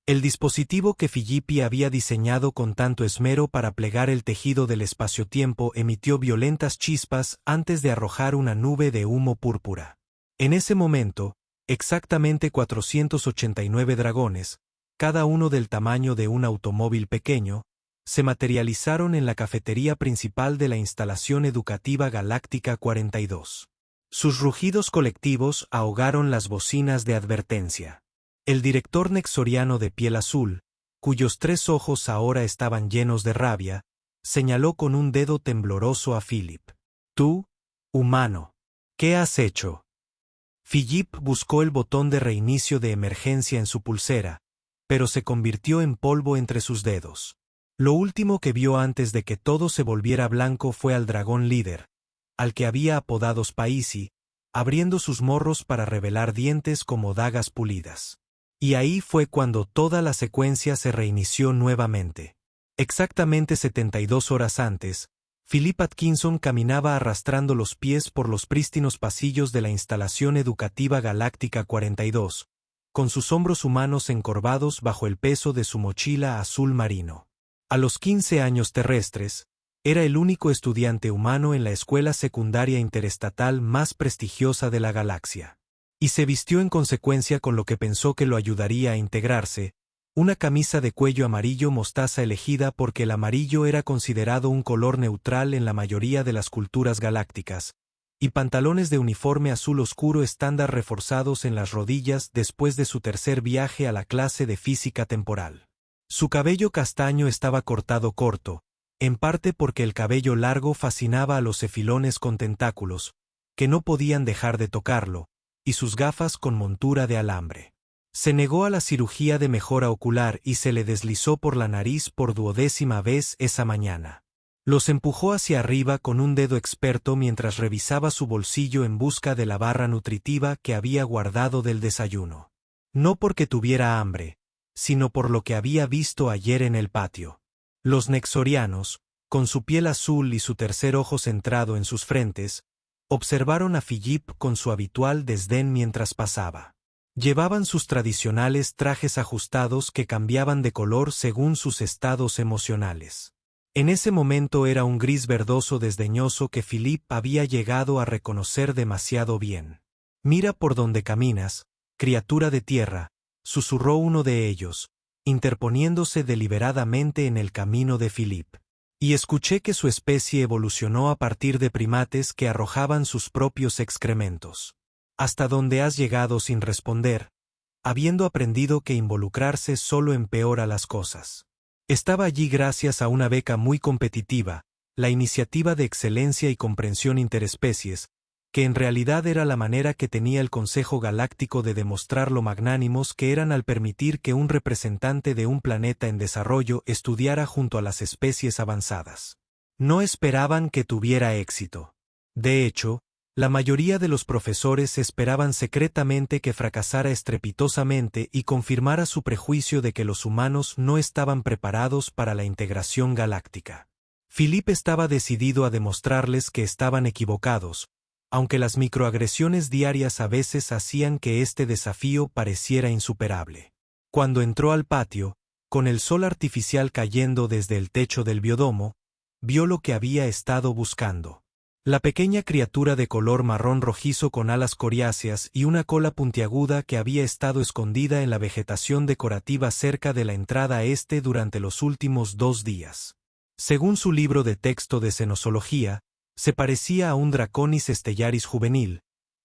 El dispositivo que Filippi había diseñado con tanto esmero para plegar el tejido del espacio-tiempo emitió violentas chispas antes de arrojar una nube de humo púrpura. En ese momento, exactamente 489 dragones, cada uno del tamaño de un automóvil pequeño, se materializaron en la cafetería principal de la instalación educativa Galáctica 42. Sus rugidos colectivos ahogaron las bocinas de advertencia. El director nexoriano de piel azul, cuyos 3 ojos ahora estaban llenos de rabia, señaló con un dedo tembloroso a Philip. «Tú, humano, ¿qué has hecho?» Philip buscó el botón de reinicio de emergencia en su pulsera, pero se convirtió en polvo entre sus dedos. Lo último que vio antes de que todo se volviera blanco fue al dragón líder, al que había apodado Spaisi, abriendo sus morros para revelar dientes como dagas pulidas. Y ahí fue cuando toda la secuencia se reinició nuevamente. Exactamente 72 horas antes, Philip Atkinson caminaba arrastrando los pies por los prístinos pasillos de la instalación educativa Galáctica 42, con sus hombros humanos encorvados bajo el peso de su mochila azul marino. A los 15 años terrestres, era el único estudiante humano en la escuela secundaria interestatal más prestigiosa de la galaxia. Y se vistió en consecuencia con lo que pensó que lo ayudaría a integrarse, una camisa de cuello amarillo mostaza elegida porque el amarillo era considerado un color neutral en la mayoría de las culturas galácticas, y pantalones de uniforme azul oscuro estándar reforzados en las rodillas después de su tercer viaje a la clase de física temporal. Su cabello castaño estaba cortado corto, en parte porque el cabello largo fascinaba a los cefilones con tentáculos, que no podían dejar de tocarlo, y sus gafas con montura de alambre. Se negó a la cirugía de mejora ocular y se le deslizó por la nariz por 12ª vez esa mañana. Los empujó hacia arriba con un dedo experto mientras revisaba su bolsillo en busca de la barra nutritiva que había guardado del desayuno. No porque tuviera hambre, sino por lo que había visto ayer en el patio. Los nexorianos, con su piel azul y su tercer ojo centrado en sus frentes, observaron a Philip con su habitual desdén mientras pasaba. Llevaban sus tradicionales trajes ajustados que cambiaban de color según sus estados emocionales. En ese momento era un gris verdoso desdeñoso que Philip había llegado a reconocer demasiado bien. «Mira por donde caminas, criatura de tierra», susurró uno de ellos, interponiéndose deliberadamente en el camino de Philip. «Y escuché que su especie evolucionó a partir de primates que arrojaban sus propios excrementos. ¿Hasta dónde has llegado sin responder, habiendo aprendido que involucrarse solo empeora las cosas?» Estaba allí gracias a una beca muy competitiva, la Iniciativa de Excelencia y Comprensión Interespecies, que en realidad era la manera que tenía el Consejo Galáctico de demostrar lo magnánimos que eran al permitir que un representante de un planeta en desarrollo estudiara junto a las especies avanzadas. No esperaban que tuviera éxito. De hecho, la mayoría de los profesores esperaban secretamente que fracasara estrepitosamente y confirmara su prejuicio de que los humanos no estaban preparados para la integración galáctica. Philip estaba decidido a demostrarles que estaban equivocados, aunque las microagresiones diarias a veces hacían que este desafío pareciera insuperable. Cuando entró al patio, con el sol artificial cayendo desde el techo del biodomo, vio lo que había estado buscando. La pequeña criatura de color marrón rojizo con alas coriáceas y una cola puntiaguda que había estado escondida en la vegetación decorativa cerca de la entrada este durante los últimos 2 días. Según su libro de texto de xenozoología, se parecía a un Draconis stellaris juvenil,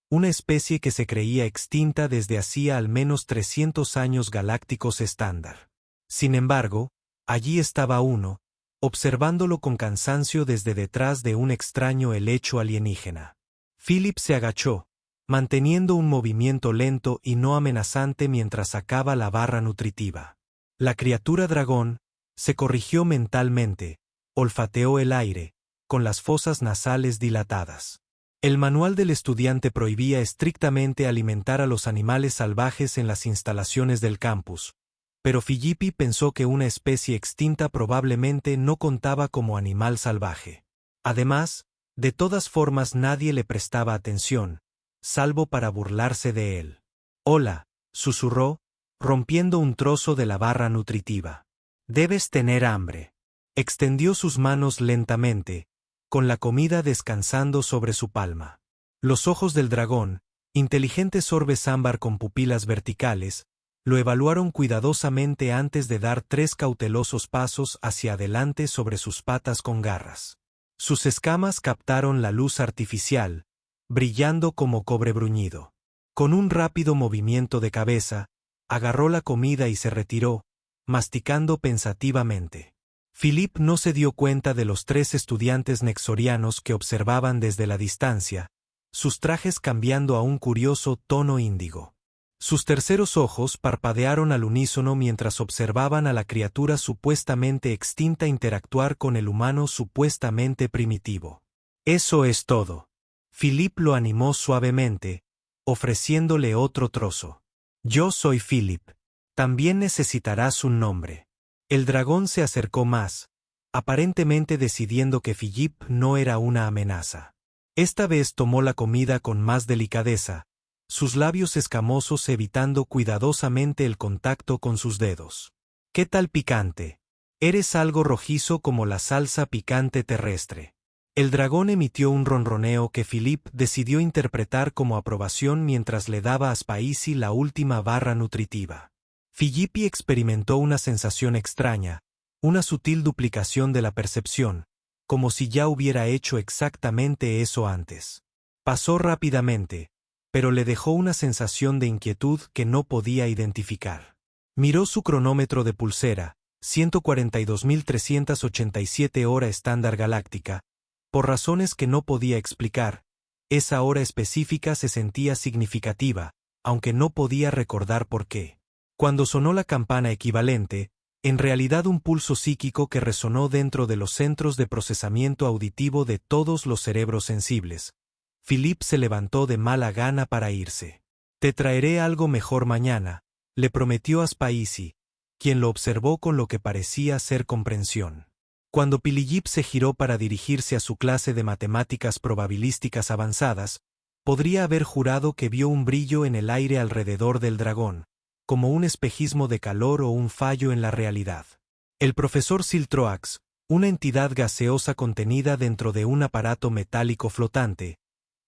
una especie que se creía extinta desde hacía al menos 300 años galácticos estándar. Sin embargo, allí estaba uno, observándolo con cansancio desde detrás de un extraño helecho alienígena. Philip se agachó, manteniendo un movimiento lento y no amenazante mientras sacaba la barra nutritiva. La criatura dragón se corrigió mentalmente, olfateó el aire, con las fosas nasales dilatadas. El manual del estudiante prohibía estrictamente alimentar a los animales salvajes en las instalaciones del campus, pero Filippi pensó que una especie extinta probablemente no contaba como animal salvaje. Además, de todas formas nadie le prestaba atención, salvo para burlarse de él. «Hola», susurró, rompiendo un trozo de la barra nutritiva. Debes tener hambre. Extendió sus manos lentamente, con la comida descansando sobre su palma. Los ojos del dragón, inteligentes orbes ámbar con pupilas verticales, lo evaluaron cuidadosamente antes de dar 3 cautelosos pasos hacia adelante sobre sus patas con garras. Sus escamas captaron la luz artificial, brillando como cobre bruñido. Con un rápido movimiento de cabeza, agarró la comida y se retiró, masticando pensativamente. Philip no se dio cuenta de los 3 estudiantes nexorianos que observaban desde la distancia, sus trajes cambiando a un curioso tono índigo. Sus terceros ojos parpadearon al unísono mientras observaban a la criatura supuestamente extinta interactuar con el humano supuestamente primitivo. Eso es todo. Philip lo animó suavemente, ofreciéndole otro trozo. Yo soy Philip. También necesitarás un nombre. El dragón se acercó más, aparentemente decidiendo que Philip no era una amenaza. Esta vez tomó la comida con más delicadeza, sus labios escamosos evitando cuidadosamente el contacto con sus dedos. ¿Qué tal picante? Eres algo rojizo como la salsa picante terrestre. El dragón emitió un ronroneo que Philip decidió interpretar como aprobación mientras le daba a Spicy la última barra nutritiva. Philip experimentó una sensación extraña, una sutil duplicación de la percepción, como si ya hubiera hecho exactamente eso antes. Pasó rápidamente, pero le dejó una sensación de inquietud que no podía identificar. Miró su cronómetro de pulsera, 142.387 hora estándar galáctica. Por razones que no podía explicar, esa hora específica se sentía significativa, aunque no podía recordar por qué. Cuando sonó la campana equivalente, en realidad un pulso psíquico que resonó dentro de los centros de procesamiento auditivo de todos los cerebros sensibles, Philip se levantó de mala gana para irse. Te traeré algo mejor mañana, le prometió a Spicy, quien lo observó con lo que parecía ser comprensión. Cuando Philip se giró para dirigirse a su clase de matemáticas probabilísticas avanzadas, podría haber jurado que vio un brillo en el aire alrededor del dragón, como un espejismo de calor o un fallo en la realidad. El profesor Siltroax, una entidad gaseosa contenida dentro de un aparato metálico flotante,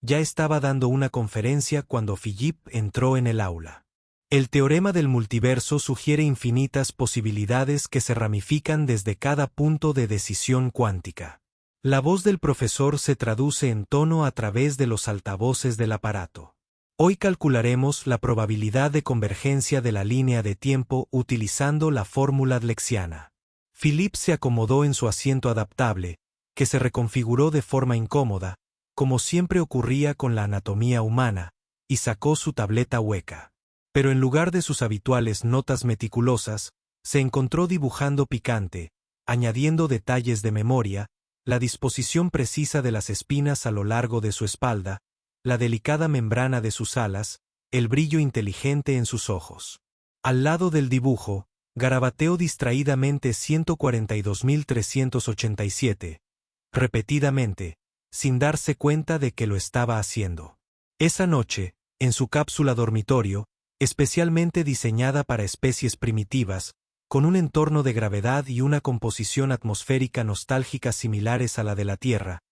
ya estaba dando una conferencia cuando Philip entró en el aula. El teorema del multiverso sugiere infinitas posibilidades que se ramifican desde cada punto de decisión cuántica. La voz del profesor se traduce en tono a través de los altavoces del aparato. Hoy calcularemos la probabilidad de convergencia de la línea de tiempo utilizando la fórmula dlexiana. Philip se acomodó en su asiento adaptable, que se reconfiguró de forma incómoda, como siempre ocurría con la anatomía humana, y sacó su tableta hueca. Pero en lugar de sus habituales notas meticulosas, se encontró dibujando picante, añadiendo detalles de memoria, la disposición precisa de las espinas a lo largo de su espalda, la delicada membrana de sus alas, el brillo inteligente en sus ojos. Al lado del dibujo, garabateó distraídamente 142.387, repetidamente, sin darse cuenta de que lo estaba haciendo. Esa noche, en su cápsula dormitorio, especialmente diseñada para especies primitivas, con un entorno de gravedad y una composición atmosférica nostálgica similares a la de la Tierra,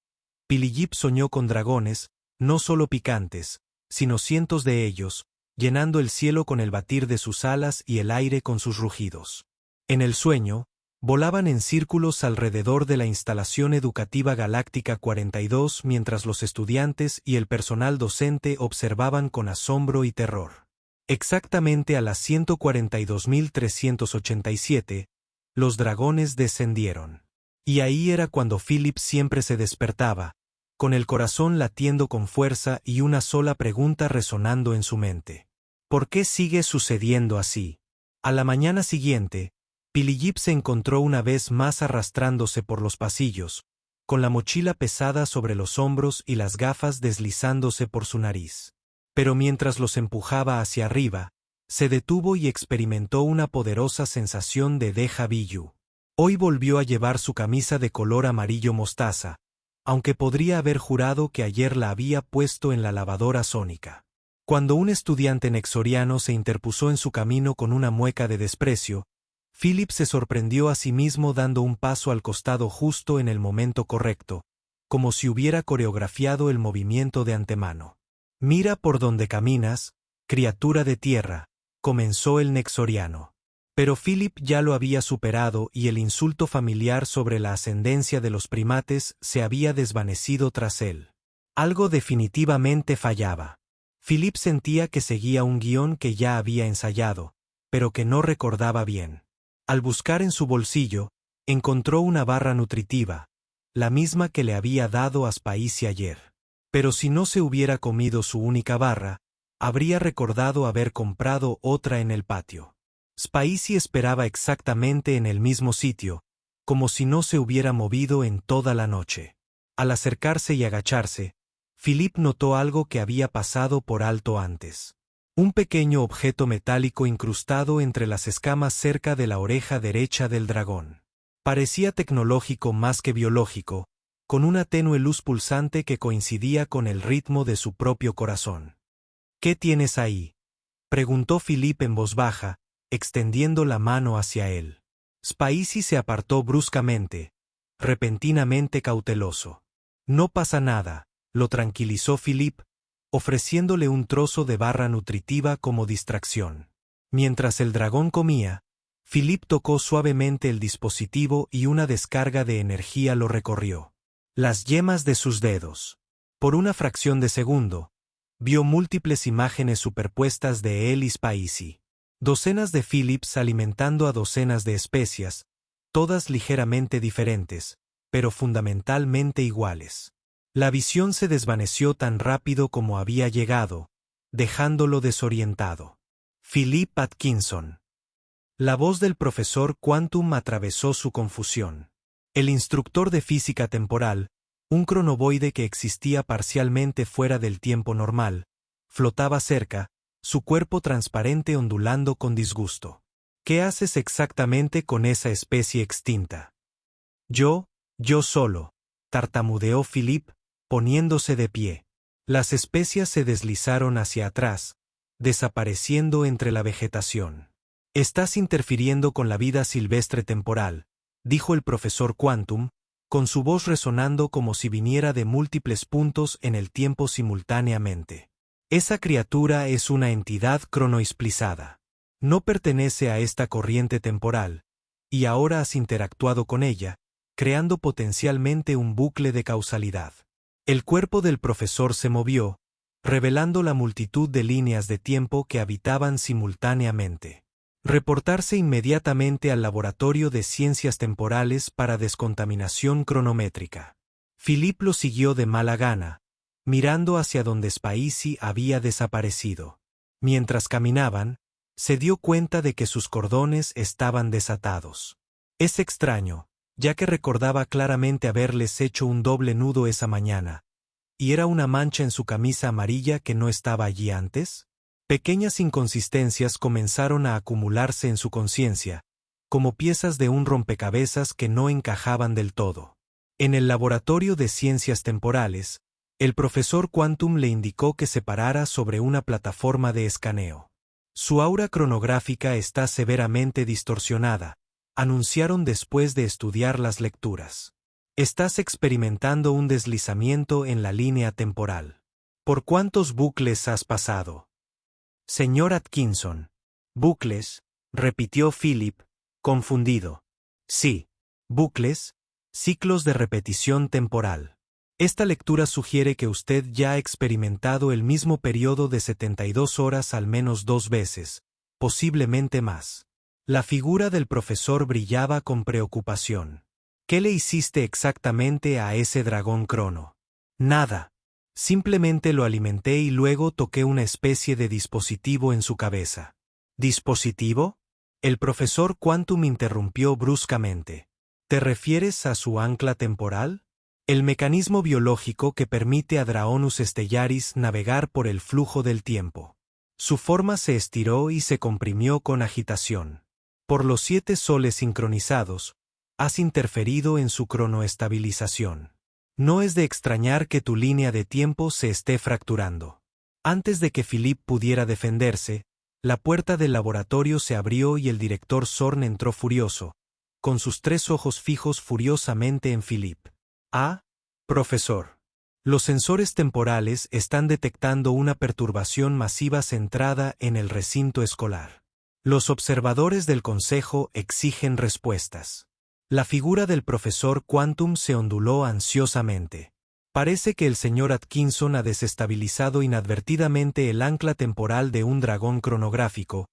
Philip soñó con dragones, no solo picantes, sino cientos de ellos, llenando el cielo con el batir de sus alas y el aire con sus rugidos. En el sueño, volaban en círculos alrededor de la instalación educativa Galáctica 42 mientras los estudiantes y el personal docente observaban con asombro y terror. Exactamente a las 142.387, los dragones descendieron. Y ahí era cuando Philip siempre se despertaba, con el corazón latiendo con fuerza y una sola pregunta resonando en su mente. ¿Por qué sigue sucediendo así? A la mañana siguiente, Philip se encontró una vez más arrastrándose por los pasillos, con la mochila pesada sobre los hombros y las gafas deslizándose por su nariz. Pero mientras los empujaba hacia arriba, se detuvo y experimentó una poderosa sensación de déjà vu. Hoy volvió a llevar su camisa de color amarillo mostaza, aunque podría haber jurado que ayer la había puesto en la lavadora sónica. Cuando un estudiante nexoriano se interpuso en su camino con una mueca de desprecio, Philip se sorprendió a sí mismo dando un paso al costado justo en el momento correcto, como si hubiera coreografiado el movimiento de antemano. «Mira por donde caminas, criatura de tierra», comenzó el nexoriano. Pero Philip ya lo había superado y el insulto familiar sobre la ascendencia de los primates se había desvanecido tras él. Algo definitivamente fallaba. Philip sentía que seguía un guión que ya había ensayado, pero que no recordaba bien. Al buscar en su bolsillo, encontró una barra nutritiva, la misma que le había dado Aspaisi ayer. Pero si no se hubiera comido su única barra, habría recordado haber comprado otra en el patio. Aspaisi esperaba exactamente en el mismo sitio, como si no se hubiera movido en toda la noche. Al acercarse y agacharse, Philip notó algo que había pasado por alto antes. Un pequeño objeto metálico incrustado entre las escamas cerca de la oreja derecha del dragón. Parecía tecnológico más que biológico, con una tenue luz pulsante que coincidía con el ritmo de su propio corazón. «¿Qué tienes ahí?», preguntó Philip en voz baja, extendiendo la mano hacia él. Aspaisi se apartó bruscamente, repentinamente cauteloso. «No pasa nada», lo tranquilizó Philip, ofreciéndole un trozo de barra nutritiva como distracción. Mientras el dragón comía, Philip tocó suavemente el dispositivo y una descarga de energía lo recorrió. Las yemas de sus dedos. Por una fracción de segundo, vio múltiples imágenes superpuestas de él y Aspaisi. Docenas de Philips alimentando a docenas de especias, todas ligeramente diferentes, pero fundamentalmente iguales. La visión se desvaneció tan rápido como había llegado, dejándolo desorientado. Philip Atkinson. La voz del profesor Quantum atravesó su confusión. El instructor de física temporal, un cronovoide que existía parcialmente fuera del tiempo normal, flotaba cerca, su cuerpo transparente ondulando con disgusto. «¿Qué haces exactamente con esa especie extinta?» Yo solo», tartamudeó Philip, poniéndose de pie. Las especias se deslizaron hacia atrás, desapareciendo entre la vegetación. «Estás interfiriendo con la vida silvestre temporal», dijo el profesor Quantum, con su voz resonando como si viniera de múltiples puntos en el tiempo simultáneamente. «Esa criatura es una entidad cronoisplizada. No pertenece a esta corriente temporal, y ahora has interactuado con ella, creando potencialmente un bucle de causalidad». El cuerpo del profesor se movió, revelando la multitud de líneas de tiempo que habitaban simultáneamente. «Reportarse inmediatamente al Laboratorio de Ciencias Temporales para Descontaminación Cronométrica». Philip lo siguió de mala gana, mirando hacia donde Aspaisi había desaparecido. Mientras caminaban, se dio cuenta de que sus cordones estaban desatados. Es extraño, ya que recordaba claramente haberles hecho un doble nudo esa mañana, y era una mancha en su camisa amarilla que no estaba allí antes. Pequeñas inconsistencias comenzaron a acumularse en su conciencia, como piezas de un rompecabezas que no encajaban del todo. En el laboratorio de ciencias temporales, el profesor Quantum le indicó que se parara sobre una plataforma de escaneo. «Su aura cronográfica está severamente distorsionada», anunciaron después de estudiar las lecturas. «Estás experimentando un deslizamiento en la línea temporal. ¿Por cuántos bucles has pasado?» «Señor Atkinson». «¿Bucles?», repitió Philip, confundido. «Sí, bucles, ciclos de repetición temporal. Esta lectura sugiere que usted ya ha experimentado el mismo periodo de 72 horas al menos 2 veces, posiblemente más». La figura del profesor brillaba con preocupación. «¿Qué le hiciste exactamente a ese dragón crono?» «Nada. Simplemente lo alimenté y luego toqué una especie de dispositivo en su cabeza». «¿Dispositivo?», el profesor Quantum interrumpió bruscamente. «¿Te refieres a su ancla temporal? El mecanismo biológico que permite a Draonus Stellaris navegar por el flujo del tiempo». Su forma se estiró y se comprimió con agitación. «Por los 7 soles sincronizados, has interferido en su cronoestabilización. No es de extrañar que tu línea de tiempo se esté fracturando. Antes de que Philippe pudiera defenderse, la puerta del laboratorio se abrió y el director Zorn entró furioso, con sus 3 ojos fijos furiosamente en Philippe. «Ah, profesor. Los sensores temporales están detectando una perturbación masiva centrada en el recinto escolar. Los observadores del consejo exigen respuestas». La figura del profesor Quantum se onduló ansiosamente. Parece que el señor Atkinson ha desestabilizado inadvertidamente el ancla temporal de un dragón cronográfico,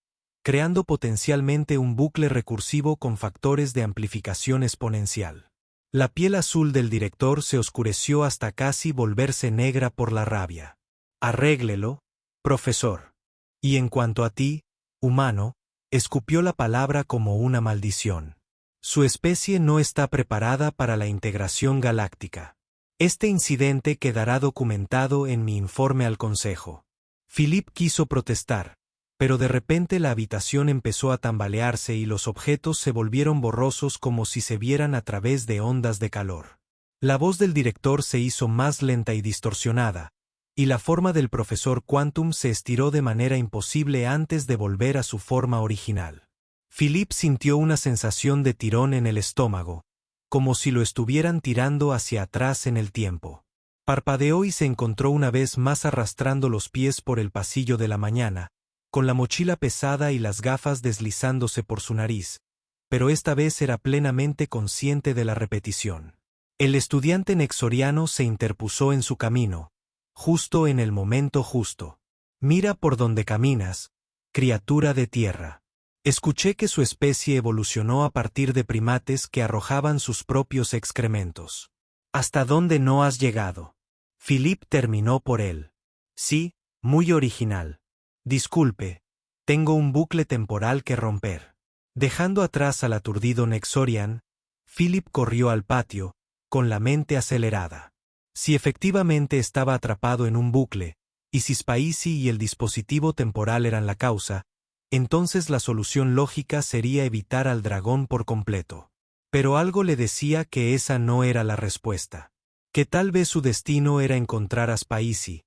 creando potencialmente un bucle recursivo con factores de amplificación exponencial. La piel azul del director se oscureció hasta casi volverse negra por la rabia. «Arréglelo, profesor. Y en cuanto a ti, humano», escupió la palabra como una maldición. «Su especie no está preparada para la integración galáctica. Este incidente quedará documentado en mi informe al Consejo». Philippe quiso protestar, pero de repente la habitación empezó a tambalearse y los objetos se volvieron borrosos como si se vieran a través de ondas de calor. La voz del director se hizo más lenta y distorsionada, y la forma del profesor Quantum se estiró de manera imposible antes de volver a su forma original. Philippe sintió una sensación de tirón en el estómago, como si lo estuvieran tirando hacia atrás en el tiempo. Parpadeó y se encontró una vez más arrastrando los pies por el pasillo de la mañana, con la mochila pesada y las gafas deslizándose por su nariz, pero esta vez era plenamente consciente de la repetición. El estudiante nexoriano se interpuso en su camino, justo en el momento justo. «Mira por donde caminas, criatura de tierra». Escuché que su especie evolucionó a partir de primates que arrojaban sus propios excrementos. «¿Hasta dónde no has llegado?». Philippe terminó por él. «Sí, muy original. Disculpe, tengo un bucle temporal que romper». Dejando atrás al aturdido Nexorian, Philippe corrió al patio, con la mente acelerada. Si efectivamente estaba atrapado en un bucle, y si Spacey y el dispositivo temporal eran la causa, entonces la solución lógica sería evitar al dragón por completo. Pero algo le decía que esa no era la respuesta. Que tal vez su destino era encontrar a Spacey,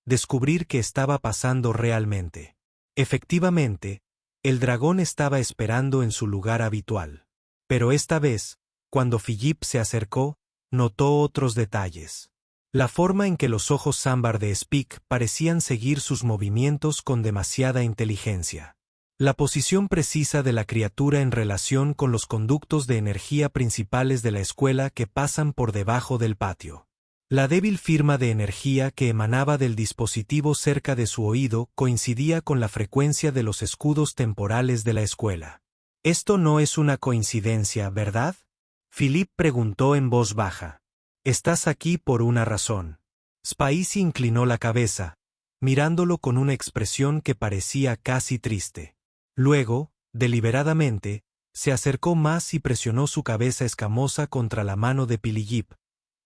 descubrir qué estaba pasando realmente. Efectivamente, el dragón estaba esperando en su lugar habitual. Pero esta vez, cuando Philippe se acercó, notó otros detalles. La forma en que los ojos ámbar de Speak parecían seguir sus movimientos con demasiada inteligencia. La posición precisa de la criatura en relación con los conductos de energía principales de la escuela que pasan por debajo del patio. La débil firma de energía que emanaba del dispositivo cerca de su oído coincidía con la frecuencia de los escudos temporales de la escuela. «Esto no es una coincidencia, ¿verdad?», Philippe preguntó en voz baja. «Estás aquí por una razón». Spacey inclinó la cabeza, mirándolo con una expresión que parecía casi triste. Luego, deliberadamente, se acercó más y presionó su cabeza escamosa contra la mano de Philippe,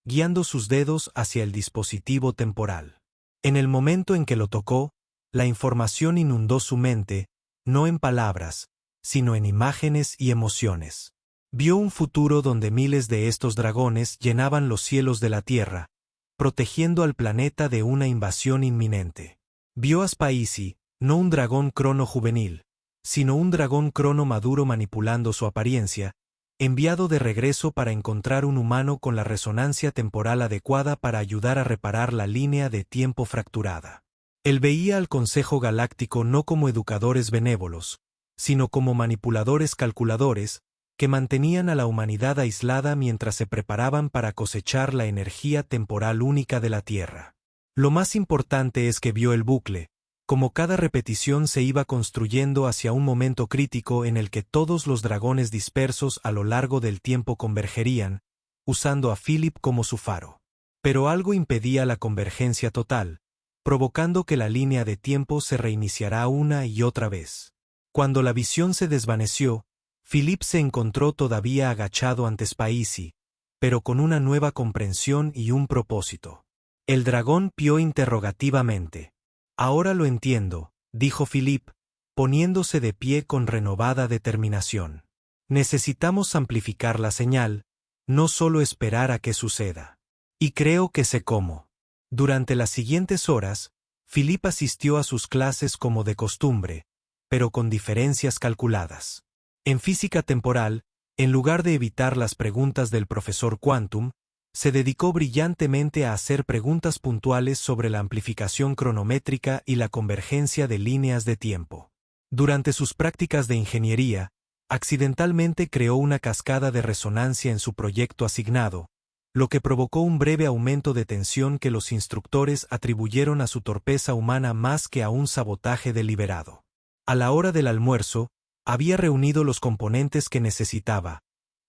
guiando sus dedos hacia el dispositivo temporal. En el momento en que lo tocó, la información inundó su mente, no en palabras, sino en imágenes y emociones. Vio un futuro donde miles de estos dragones llenaban los cielos de la Tierra, protegiendo al planeta de una invasión inminente. Vio a Spacey, no un dragón crono juvenil, sino un dragón crono maduro manipulando su apariencia, enviado de regreso para encontrar un humano con la resonancia temporal adecuada para ayudar a reparar la línea de tiempo fracturada. Él veía al Consejo Galáctico no como educadores benévolos, sino como manipuladores calculadores, que mantenían a la humanidad aislada mientras se preparaban para cosechar la energía temporal única de la Tierra. Lo más importante es que vio el bucle, como cada repetición se iba construyendo hacia un momento crítico en el que todos los dragones dispersos a lo largo del tiempo convergerían, usando a Philippe como su faro. Pero algo impedía la convergencia total, provocando que la línea de tiempo se reiniciara una y otra vez. Cuando la visión se desvaneció, Philippe se encontró todavía agachado ante Spacey, pero con una nueva comprensión y un propósito. El dragón pió interrogativamente. «Ahora lo entiendo», dijo Philippe, poniéndose de pie con renovada determinación. «Necesitamos amplificar la señal, no solo esperar a que suceda. Y creo que sé cómo». Durante las siguientes horas, Philippe asistió a sus clases como de costumbre, pero con diferencias calculadas. En física temporal, en lugar de evitar las preguntas del profesor Quantum, se dedicó brillantemente a hacer preguntas puntuales sobre la amplificación cronométrica y la convergencia de líneas de tiempo. Durante sus prácticas de ingeniería, accidentalmente creó una cascada de resonancia en su proyecto asignado, lo que provocó un breve aumento de tensión que los instructores atribuyeron a su torpeza humana más que a un sabotaje deliberado. A la hora del almuerzo, había reunido los componentes que necesitaba: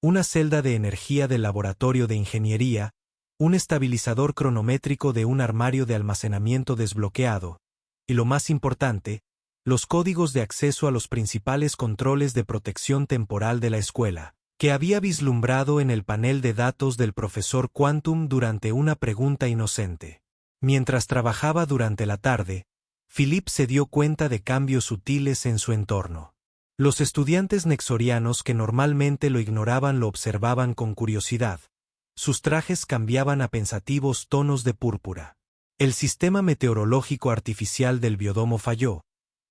una celda de energía del laboratorio de ingeniería, un estabilizador cronométrico de un armario de almacenamiento desbloqueado, y lo más importante, los códigos de acceso a los principales controles de protección temporal de la escuela, que había vislumbrado en el panel de datos del profesor Quantum durante una pregunta inocente. Mientras trabajaba durante la tarde, Philippe se dio cuenta de cambios sutiles en su entorno. Los estudiantes nexorianos que normalmente lo ignoraban lo observaban con curiosidad. Sus trajes cambiaban a pensativos tonos de púrpura. El sistema meteorológico artificial del biodomo falló,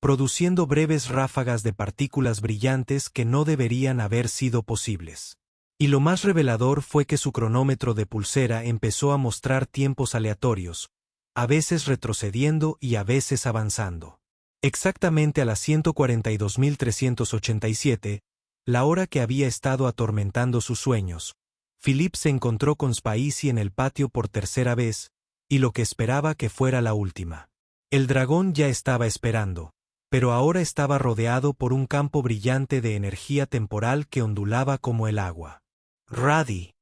produciendo breves ráfagas de partículas brillantes que no deberían haber sido posibles. Y lo más revelador fue que su cronómetro de pulsera empezó a mostrar tiempos aleatorios, a veces retrocediendo y a veces avanzando. Exactamente a las 142.387, la hora que había estado atormentando sus sueños, Philippe se encontró con Spacey en el patio por tercera vez, y lo que esperaba que fuera la última. El dragón ya estaba esperando, pero ahora estaba rodeado por un campo brillante de energía temporal que ondulaba como el agua. «Radi»,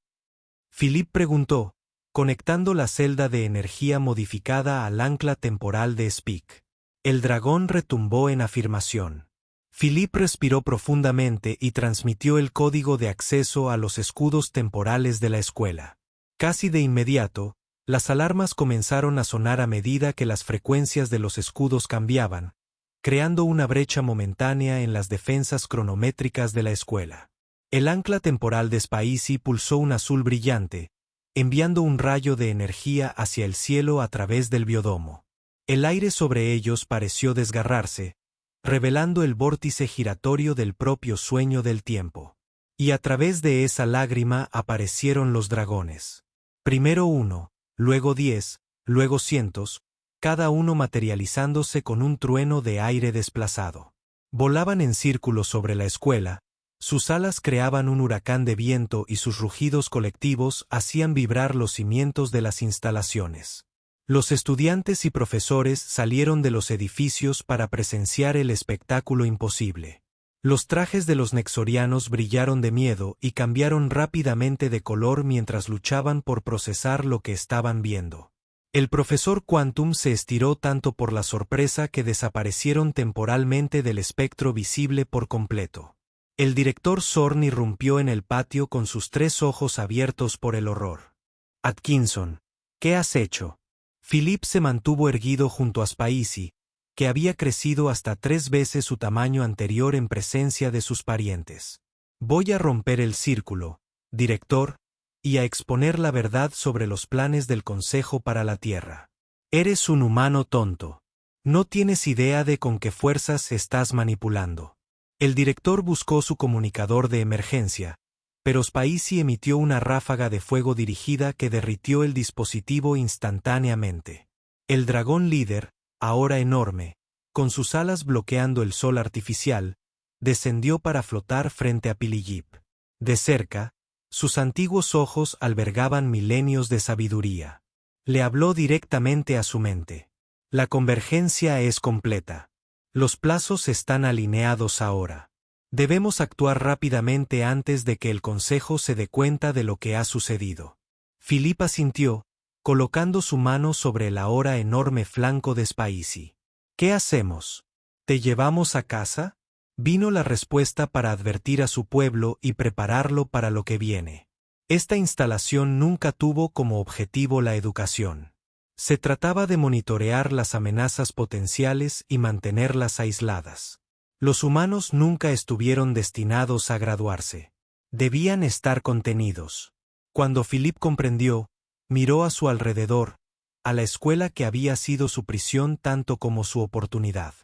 Philippe preguntó, conectando la celda de energía modificada al ancla temporal de Speak. El dragón retumbó en afirmación. Philippe respiró profundamente y transmitió el código de acceso a los escudos temporales de la escuela. Casi de inmediato, las alarmas comenzaron a sonar a medida que las frecuencias de los escudos cambiaban, creando una brecha momentánea en las defensas cronométricas de la escuela. El ancla temporal de Spacey pulsó un azul brillante, enviando un rayo de energía hacia el cielo a través del biodomo. El aire sobre ellos pareció desgarrarse, revelando el vórtice giratorio del propio sueño del tiempo. Y a través de esa lágrima aparecieron los dragones. Primero 1, luego 10, luego cientos, cada uno materializándose con un trueno de aire desplazado. Volaban en círculos sobre la escuela, sus alas creaban un huracán de viento y sus rugidos colectivos hacían vibrar los cimientos de las instalaciones. Los estudiantes y profesores salieron de los edificios para presenciar el espectáculo imposible. Los trajes de los nexorianos brillaron de miedo y cambiaron rápidamente de color mientras luchaban por procesar lo que estaban viendo. El profesor Quantum se estiró tanto por la sorpresa que desaparecieron temporalmente del espectro visible por completo. El director Zorn irrumpió en el patio con sus 3 ojos abiertos por el horror. «Atkinson, ¿qué has hecho?» Philippe se mantuvo erguido junto a Spacey, que había crecido hasta 3 veces su tamaño anterior en presencia de sus parientes. «Voy a romper el círculo, director, y a exponer la verdad sobre los planes del Consejo para la Tierra. Eres un humano tonto. No tienes idea de con qué fuerzas estás manipulando». El director buscó su comunicador de emergencia, pero Spacey emitió una ráfaga de fuego dirigida que derritió el dispositivo instantáneamente. El dragón líder, ahora enorme, con sus alas bloqueando el sol artificial, descendió para flotar frente a Philippe. De cerca, sus antiguos ojos albergaban milenios de sabiduría. Le habló directamente a su mente. La convergencia es completa. Los plazos están alineados ahora. Debemos actuar rápidamente antes de que el Consejo se dé cuenta de lo que ha sucedido. Philippe asintió, colocando su mano sobre el ahora enorme flanco de Spacey. ¿Qué hacemos? ¿Te llevamos a casa? Vino la respuesta para advertir a su pueblo y prepararlo para lo que viene. Esta instalación nunca tuvo como objetivo la educación. Se trataba de monitorear las amenazas potenciales y mantenerlas aisladas. Los humanos nunca estuvieron destinados a graduarse. Debían estar contenidos. Cuando Philippe comprendió, miró a su alrededor, a la escuela que había sido su prisión tanto como su oportunidad.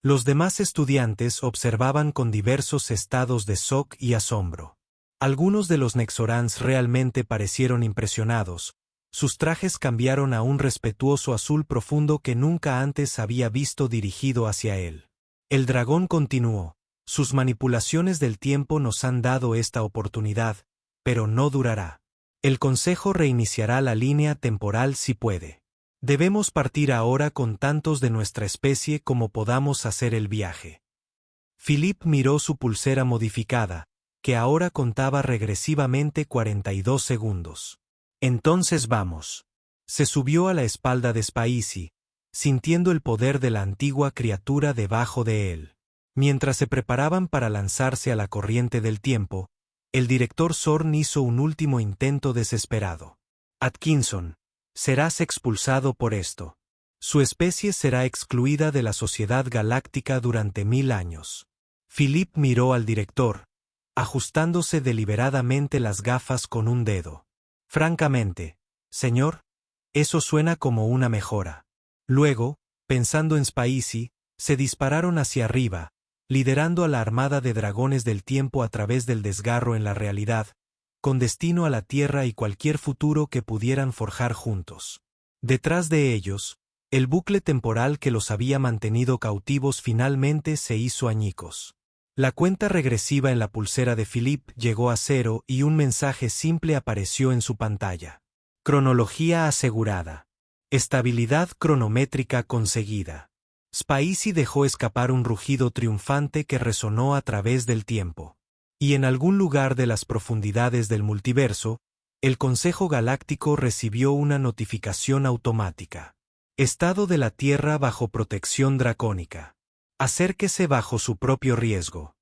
Los demás estudiantes observaban con diversos estados de shock y asombro. Algunos de los Nexorans realmente parecieron impresionados. Sus trajes cambiaron a un respetuoso azul profundo que nunca antes había visto dirigido hacia él. El dragón continuó: sus manipulaciones del tiempo nos han dado esta oportunidad, pero no durará. El Consejo reiniciará la línea temporal si puede. Debemos partir ahora con tantos de nuestra especie como podamos hacer el viaje. Philip miró su pulsera modificada, que ahora contaba regresivamente 42 segundos. Entonces vamos. Se subió a la espalda de Spacey, sintiendo el poder de la antigua criatura debajo de él. Mientras se preparaban para lanzarse a la corriente del tiempo, el director Zorn hizo un último intento desesperado. Atkinson, serás expulsado por esto. Su especie será excluida de la Sociedad Galáctica durante 1000 años. Philip miró al director, ajustándose deliberadamente las gafas con un dedo. Francamente, señor, eso suena como una mejora. Luego, pensando en Spacey, se dispararon hacia arriba, liderando a la armada de dragones del tiempo a través del desgarro en la realidad, con destino a la Tierra y cualquier futuro que pudieran forjar juntos. Detrás de ellos, el bucle temporal que los había mantenido cautivos finalmente se hizo añicos. La cuenta regresiva en la pulsera de Philip llegó a 0 y un mensaje simple apareció en su pantalla. Cronología asegurada. Estabilidad cronométrica conseguida. Spacey dejó escapar un rugido triunfante que resonó a través del tiempo. Y en algún lugar de las profundidades del multiverso, el Consejo Galáctico recibió una notificación automática. Estado de la Tierra bajo protección dracónica. Acérquese bajo su propio riesgo.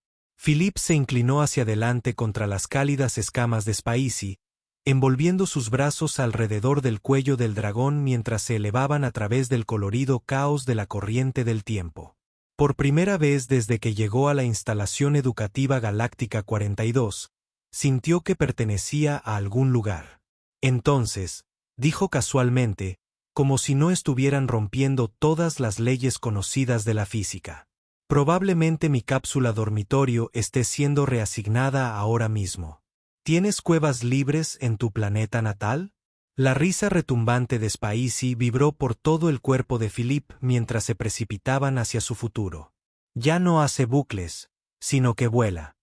Philip se inclinó hacia adelante contra las cálidas escamas de Spacey, envolviendo sus brazos alrededor del cuello del dragón mientras se elevaban a través del colorido caos de la corriente del tiempo. Por primera vez desde que llegó a la instalación educativa Galáctica 42, sintió que pertenecía a algún lugar. Entonces, dijo casualmente, como si no estuvieran rompiendo todas las leyes conocidas de la física. Probablemente mi cápsula dormitorio esté siendo reasignada ahora mismo. ¿Tienes cuevas libres en tu planeta natal? La risa retumbante de Spacey vibró por todo el cuerpo de Philip mientras se precipitaban hacia su futuro. Ya no hace bucles, sino que vuela.